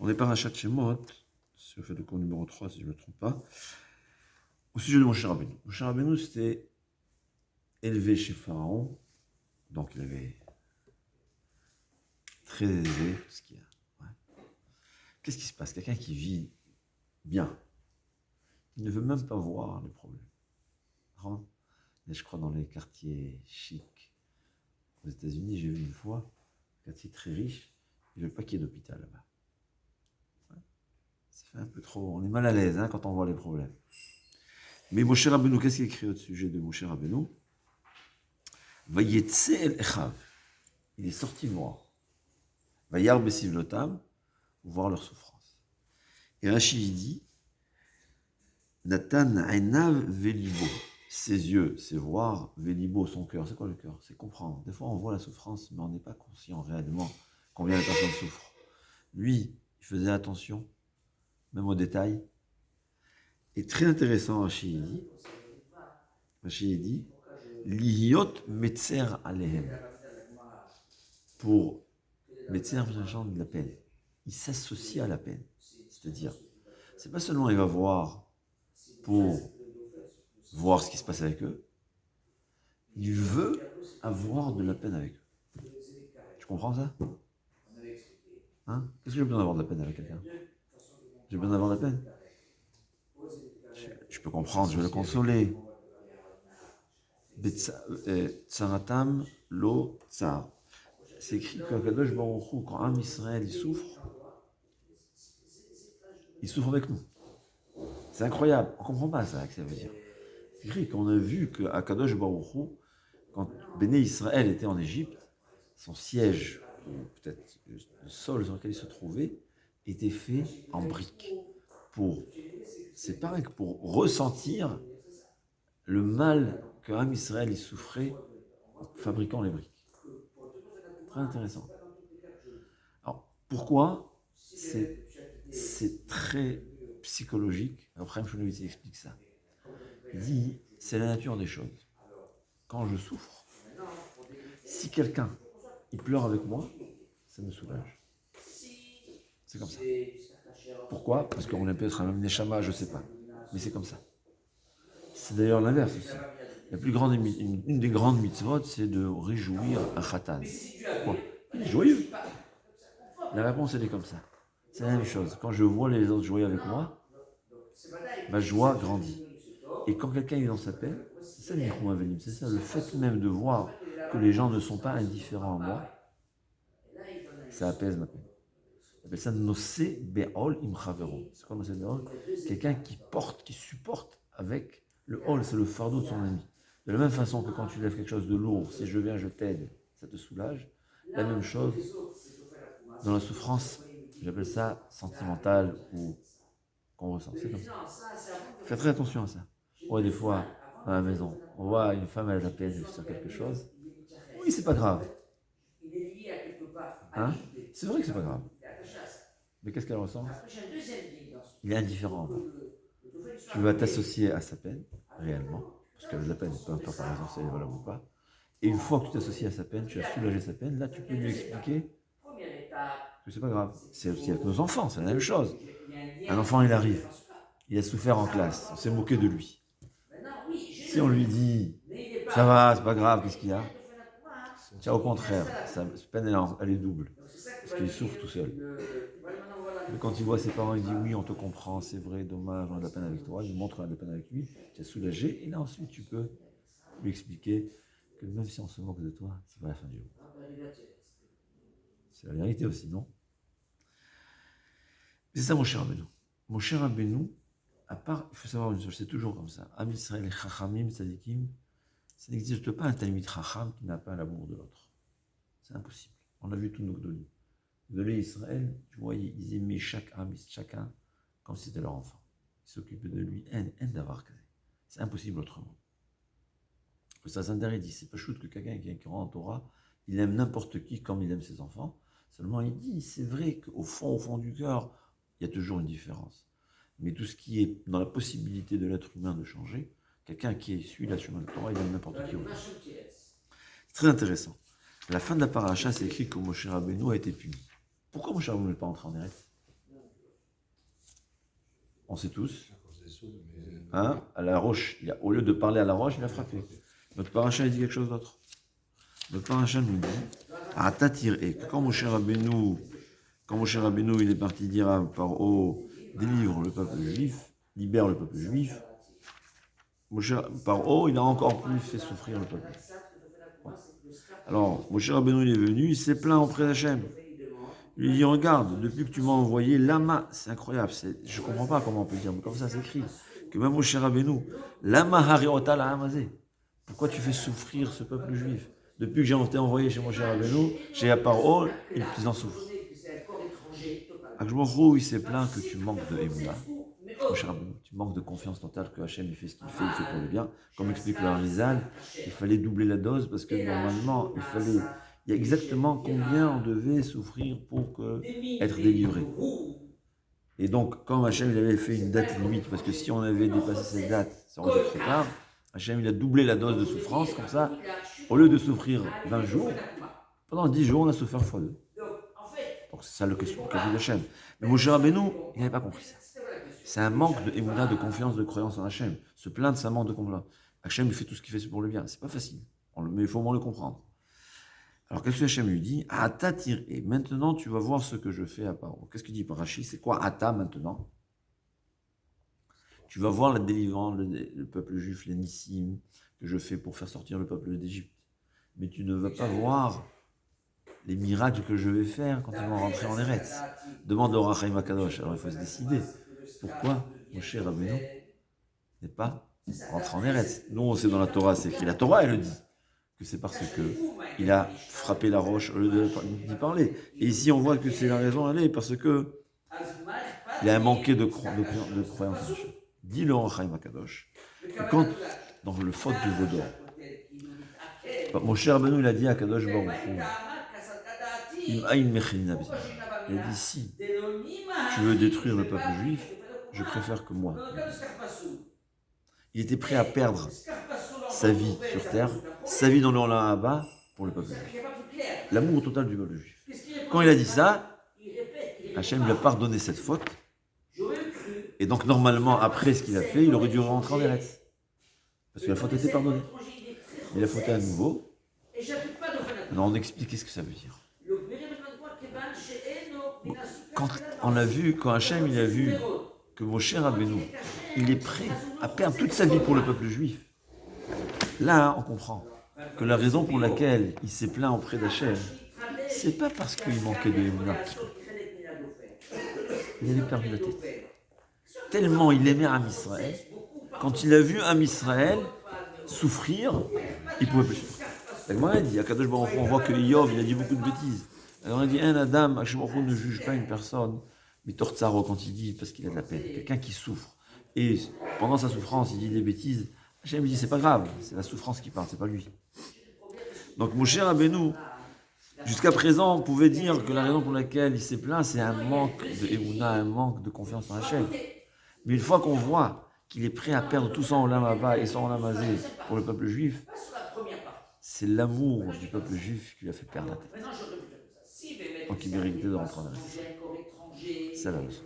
On est parachat Shemot, c'est le fait de cours numéro 3, si je ne me trompe pas, au sujet de Moshe Rabbeinu. Moshe Rabbeinu, c'était élevé chez Pharaon, donc il avait très élevé, tout ce qu'il y a. Ouais. Qu'est-ce qui se passe? Quelqu'un qui vit bien, il ne veut même pas voir les problèmes. Et je crois dans les quartiers chics aux États-Unis, j'ai vu une fois, un quartier très riche, il ne veut pas qu'il y ait d'hôpital là-bas. Ouais. Ça fait un peu trop, on est mal à l'aise quand on voit les problèmes. Mais Moshe Rabbeinu, qu'est-ce qu'il écrit au sujet de Moshe Rabbeinu? Vayetse el Echav. Il est sorti voir. Vayar besivlotam, voir leur souffrance. Et Rachid dit, Natan einav velibo. Ses yeux, c'est voir, velibo, son cœur. C'est quoi le cœur? C'est comprendre. Des fois, on voit la souffrance, mais on n'est pas conscient réellement combien la personne souffre. Lui, il faisait attention, même aux détails. Et très intéressant, Rachid dit, Lihiot metzer alehem. Pour metzer vient de la peine. Il s'associe à la peine. C'est-à-dire, c'est pas seulement il va voir pour voir ce qui se passe avec eux, il veut avoir de la peine avec eux. Tu comprends ça? Qu'est-ce que j'ai besoin d'avoir de la peine avec quelqu'un? J'ai besoin d'avoir de la peine? Je peux comprendre, je vais le consoler. Tsaratam lo tsar. C'est écrit qu'Akadosh Baruch Hu, quand Am Israël il souffre avec nous. C'est incroyable, on ne comprend pas ça, que ça veut dire. C'est écrit qu'on a vu qu'Akadosh Baruch Hu, quand Béné Israël était en Égypte, son siège, ou peut-être le sol sur lequel il se trouvait, était fait en briques. C'est pareil que pour ressentir le mal que Am Israël il souffrait en fabriquant les briques. Très intéressant. Alors, pourquoi? C'est très psychologique. Après, Shmuelevitz explique ça. Il dit, c'est la nature des choses. Quand je souffre, si quelqu'un, il pleure avec moi, ça me soulage. C'est comme ça. Pourquoi? Parce qu'on est peut-être un même Neshama, je ne sais pas. Mais c'est comme ça. C'est d'ailleurs l'inverse aussi. Une des grandes mitzvot, c'est de réjouir un khatan. Pourquoi? Il est joyeux. La réponse, elle est comme ça. C'est la même chose. Quand je vois les autres joyeux avec moi, ma joie grandit. Et quand quelqu'un est dans sa peine, c'est ça le Nichum Avelim, c'est ça, le fait même de voir que les gens ne sont pas indifférents à moi, ça apaise ma peine. On appelle ça Nosé Be'ol im Chavero. C'est quoi Nosé Be'ol? Quelqu'un qui supporte avec le hol, c'est le fardeau de son ami. De la même façon que quand tu lèves quelque chose de lourd, si je viens, je t'aide, ça te soulage. La même chose dans la souffrance, j'appelle ça sentimentale ou qu'on ressent. C'est comme ça. Faites très attention à ça. Ouais, des fois, dans la maison, on voit une femme, elle a de la peine sur quelque chose. Oui, c'est pas grave. C'est vrai que c'est pas grave. Mais qu'est-ce qu'elle ressent? Il est indifférent. Tu vas t'associer à sa peine, réellement, parce qu'elle a de la peine, peu importe par exemple si elle est valable ou pas. Et une fois que tu t'associes à sa peine, tu as soulagé sa peine, là tu peux lui expliquer que c'est pas grave. C'est aussi avec nos enfants, c'est la même chose. Un enfant, il arrive, il a souffert en classe, on s'est moqué de lui. Si on lui dit, ça va, c'est pas grave, qu'est-ce qu'il y a? Tiens, au contraire, sa peine, elle est double, parce qu'il souffre tout seul. Mais quand il voit ses parents, il dit oui, on te comprend, c'est vrai, dommage, on a de la peine avec toi. Il montre qu'on a de la peine avec lui, tu es soulagé, et là ensuite tu peux lui expliquer que même si on se moque de toi, c'est pas la fin du monde. C'est la vérité aussi, non? C'est ça, Moshe Rabbeinu. Moshe Rabbeinu, à part, il faut savoir une chose, c'est toujours comme ça. Am Israël, Chachamim, Tzadikim, ça n'existe pas un Talmid Chacham qui n'a pas l'amour de l'autre. C'est impossible. On a vu tous nos Gdolim. Les Israël, tu vois, ils aimaient chacun comme si c'était leur enfant. Ils s'occupaient de lui, c'est impossible autrement. Le Sazander dit, c'est pas chouette que quelqu'un qui croit en Torah, il aime n'importe qui comme il aime ses enfants. Seulement, il dit, c'est vrai qu'au fond du cœur, il y a toujours une différence. Mais tout ce qui est dans la possibilité de l'être humain de changer, quelqu'un qui suit la chemin de Torah, il aime n'importe qui. C'est très intéressant. À la fin de la paracha, c'est écrit que Moshe Rabbeinu a été puni. Pourquoi Moshe Rabbeinu n'est pas entré en Eretz? On sait tous. Hein, à la roche, au lieu de parler à la roche, il a frappé. Notre paracha, il dit quelque chose d'autre. Notre paracha nous dit, à Tatir, et quand Moshe Rabbeinu, il est parti dire à Paro, délivre le peuple juif, libère le peuple juif, Paro, il a encore plus fait souffrir le peuple. Ouais. Alors, Moshe Rabbeinu, il est venu, il s'est plaint auprès d'Hachem. Il lui dit, regarde, depuis que tu m'as envoyé Lama, c'est incroyable, je ne comprends pas comment on peut dire, mais comme ça c'est écrit, que même Moshe Rabbeinu, Lama Hariota la Hamazé, pourquoi tu fais souffrir ce peuple juif? Depuis que j'ai été envoyé chez Moshe Rabbeinu, chez Paro, ils en souffrent. Akjmorou, il s'est plaint que tu manques de Emouna. Moshe Rabbeinu, tu manques de confiance totale que Hachem il fait ce qu'il fait, il fait pour le bien. Comme explique le Harizal, il fallait doubler la dose parce que normalement, il y a exactement combien on devait souffrir pour être délivré. Et donc, comme Hachem il avait fait une date limite, parce que si on avait dépassé cette date, ça aurait été trop tard, Hachem il a doublé la dose de souffrance, comme ça, au lieu de souffrir 20 jours, pendant 10 jours, on a souffert x2. Donc c'est ça le question d'Hachem. Mais Moshe Rabbeinu, il n'avait pas compris ça. C'est un manque de émouna, de confiance, de croyance en Hachem. Se plaindre, c'est un manque de confiance. Hachem, il fait tout ce qu'il fait pour le bien. C'est pas facile, mais il faut au moins le comprendre. Alors, qu'est-ce que Hachem lui dit? Ata tir, et maintenant tu vas voir ce que je fais à Paro. Qu'est-ce qu'il dit par Rashi? C'est quoi Ata maintenant? Tu vas voir la délivrance, le peuple juif, les Nissim, que je fais pour faire sortir le peuple d'Égypte. Mais tu ne vas pas voir les miracles que je vais faire quand ils vont rentrer en Eretz. Demande au Rachaim Akadosh. Alors il faut se décider. Pourquoi Moshe Rabbeinu n'est pas rentré en Eretz? Nous, on sait dans la Torah, c'est écrit. La Torah, elle le dit. Que c'est parce que il a frappé la roche au lieu d'y parler. Et ici, on voit que c'est la raison, elle est parce que il a manqué de croyance. Dit le Rachaim Akadosh. Quand, dans le faute du Vaudor, Moshe Rabbeinu, il a dit à Kadosh Baruch Hu, il a dit, si tu veux détruire le peuple juif, je préfère que moi. Il était prêt à perdre sa vie sur terre, sa vie dans le Olam Haba pour le peuple juif. L'amour total du peuple juif. Quand il a dit ça, Hachem lui a pardonné cette faute. Et donc normalement, après ce qu'il a fait, il aurait dû rentrer en Eretz. Parce que la faute était pardonnée. Il a fauté à nouveau. Alors on explique ce que ça veut dire. Quand on a vu, quand Hachem il a vu que Moshe Rabbeinu, il est prêt à perdre toute sa vie pour le peuple juif. Là, on comprend que la raison pour laquelle il s'est plaint auprès d'Hachem, c'est pas parce qu'il manquait de Emouna. Il avait perdu la tête. Tellement il aimait Am Israël, quand il a vu Am Israël souffrir, il pouvait plus souffrir. La dit, à Kadosh Baruch Hu, on voit que Yov, il a dit beaucoup de bêtises. Alors on a dit, un Adam, Hachem Baruch Hu ne juge pas une personne, mais Tortzaro, quand il dit, parce qu'il a de la peine, quelqu'un qui souffre, et pendant sa souffrance, il dit des bêtises, Hachem dit, c'est pas grave, c'est la souffrance qui parle, c'est pas lui. Donc Moshe Rabbeinu, jusqu'à présent, on pouvait dire que la raison pour laquelle il s'est plaint, c'est un manque de Emouna, un manque de confiance en Hachem. Mais une fois qu'on voit qu'il est prêt à perdre tout son Olam Haba et son Olam Hazé pour le peuple juif, c'est l'amour du peuple juif qui lui a fait perdre la tête. Donc il méritait de rentrer en Eretz. C'est la leçon.